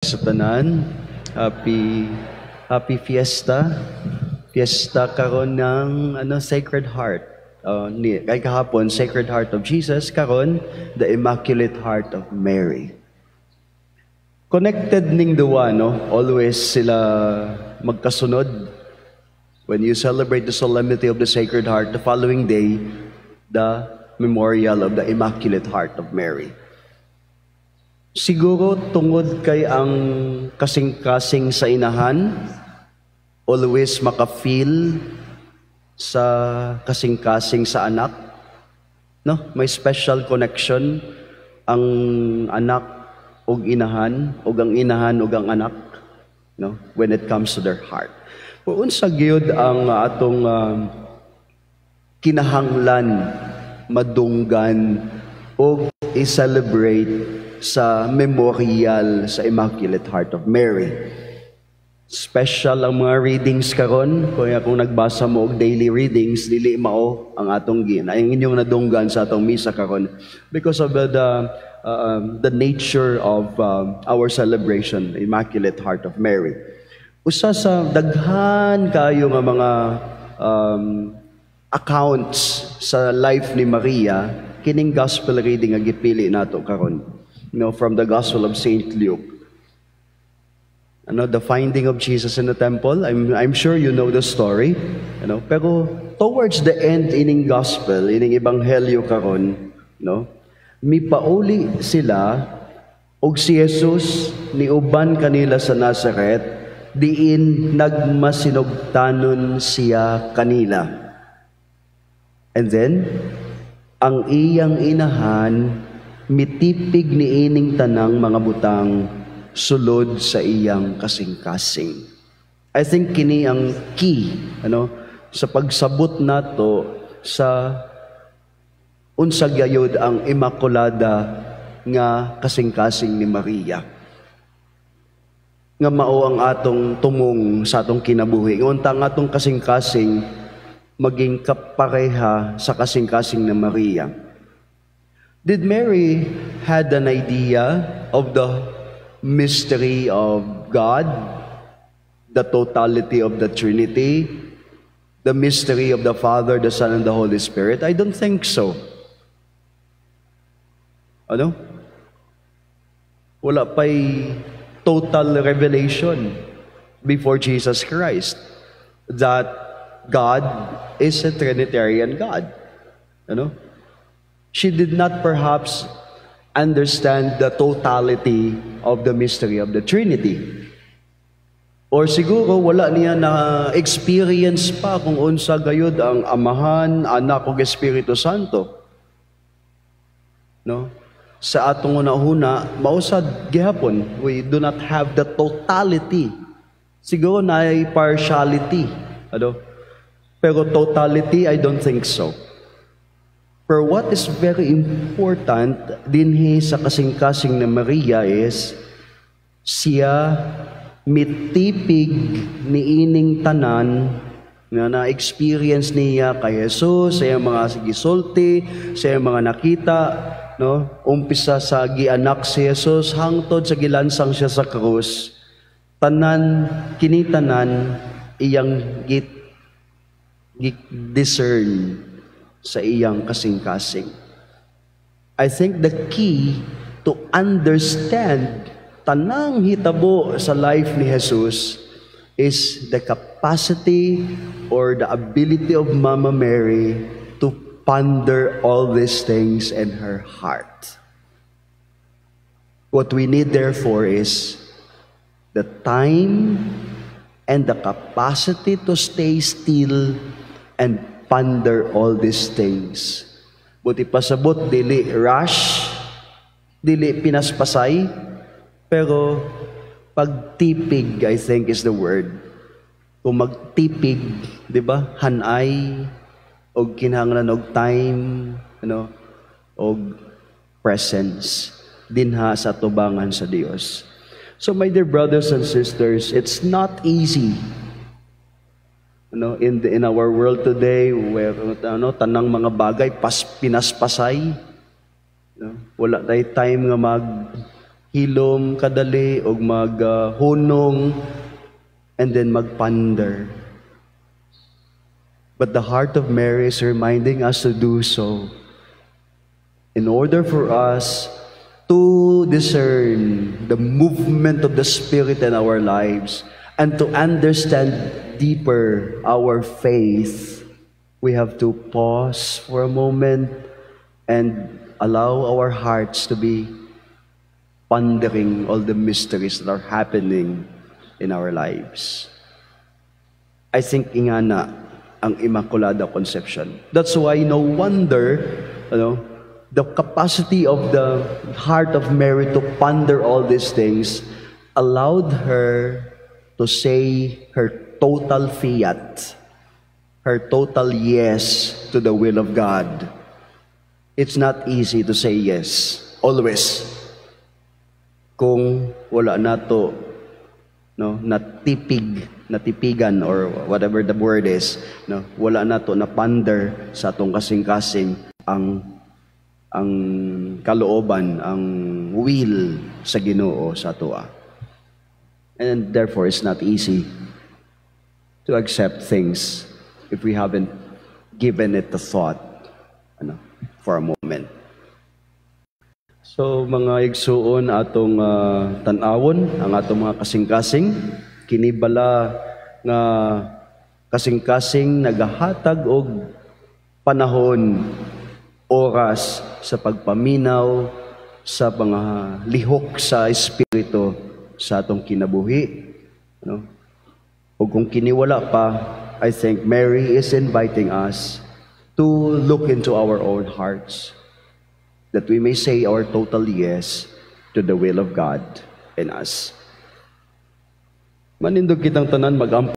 sa tanan. Happy Happy Fiesta. Fiesta karon ng Sacred Heart. Kay kahapon Sacred Heart of Jesus, karon the Immaculate Heart of Mary. Connected ning duwa, no? Always sila magkasunod. When you celebrate the solemnity of the Sacred Heart, the following day, the memorial of the Immaculate Heart of Mary. Siguro tungod kay ang kasing-kasing sa inahan, always maka-feel sa kasing-kasing sa anak, no? May special connection ang anak og inahan, og ang inahan og ang anak, no? When it comes to their heart. Unsa gyud ang atong kinahanglan madunggan o i-celebrate sa memorial sa Immaculate Heart of Mary. Special ang mga readings karon, kaya kung nagbasa mo og daily readings, dili mao ang atong ang inyong nadunggan sa atong misa karon because of the nature of our celebration, Immaculate Heart of Mary. Usa sa daghan kayo nga mga accounts sa life ni Maria, kining gospel reading nga gipili nato karon, from the Gospel of Saint Luke. The finding of Jesus in the temple. I'm sure you know the story. Pero towards the end ining gospel, ining ebanghelyo karon, mipauli sila og si Jesus ni uban kanila sa Nazareth, diin nagmasinugtanon siya kanila. And then ang iyang inahan mitipig ni ining tanang mga butang sulod sa iyang kasing-kasing. I think kini ang key, sa pagsabot nato sa unsa gayud ang Immaculada nga kasing-kasing ni Maria. Nga mao ang atong tumong sa atong kinabuhi. Unta ang atong kasing-kasing maging kapareha sa kasing-kasing ni Maria. Did Mary had an idea of the mystery of God, the totality of the Trinity, the mystery of the Father, the Son, and the Holy Spirit? I don't think so. Wala pa'y total revelation before Jesus Christ that God is a Trinitarian God. She did not perhaps understand the totality of the mystery of the Trinity. Or siguro wala niya na experience pa kung unsa gayud ang Amahan, Anak ug Espiritu Santo. Sa atong una-una, mausad gihapon, we do not have the totality. Siguro na ay partiality. Pero totality, I don't think so. Pero what is very important dinhi sa kasing-kasing na Maria is siya mitipig ni ining tanan nga na-experience niya kay Jesus, sa mga gisulti, sa mga nakita, umpisa sa gianak si Jesus hangtod sa gilansang siya sa krus. Kini tanan iyang discern sa iyang kasing-kasing. I think the key to understand tanang hitabo sa life ni Jesus is the capacity or the ability of Mama Mary to ponder all these things in her heart. What we need therefore is the time and the capacity to stay still and ponder all these things. Buti pasabot, dili rush, dili pinaspasay, pero pagtipig, I think is the word. Kung magtipig, di ba, hanay, og kinahanglan og time, og presence, dinha sa tubangan sa Dios. So my dear brothers and sisters, it's not easy in our world today where tanang mga bagay pinaspasay, wala tay time nga hilom kadali og maghunong and then magpander. But the heart of Mary is reminding us to do so in order for us to discern the movement of the Spirit in our lives and to understand deeper our faith. We have to pause for a moment and allow our hearts to be pondering all the mysteries that are happening in our lives. I think ingana ang Immaculada Conception. That's why no wonder, the capacity of the heart of Mary to ponder all these things allowed her to say her total fiat, her total yes to the will of God. It's not easy to say yes, always. Kung wala nato natipigan or whatever the word is, wala nato na ponder sa atong kasing-kasing ang kalooban, ang will sa Ginoo sa atoa. And therefore, it's not easy to accept things if we haven't given it a thought for a moment. So, mga igsuon atong tan-awon, ang atong mga kasing-kasing, kinibala nga kasing-kasing nagahatag og panahon, oras sa pagpaminaw, sa mga lihok sa espiritu sa atong kinabuhi. O kung kiniwala pa, I think Mary is inviting us to look into our own hearts, that we may say our total yes to the will of God in us. Manindog kitang tanan,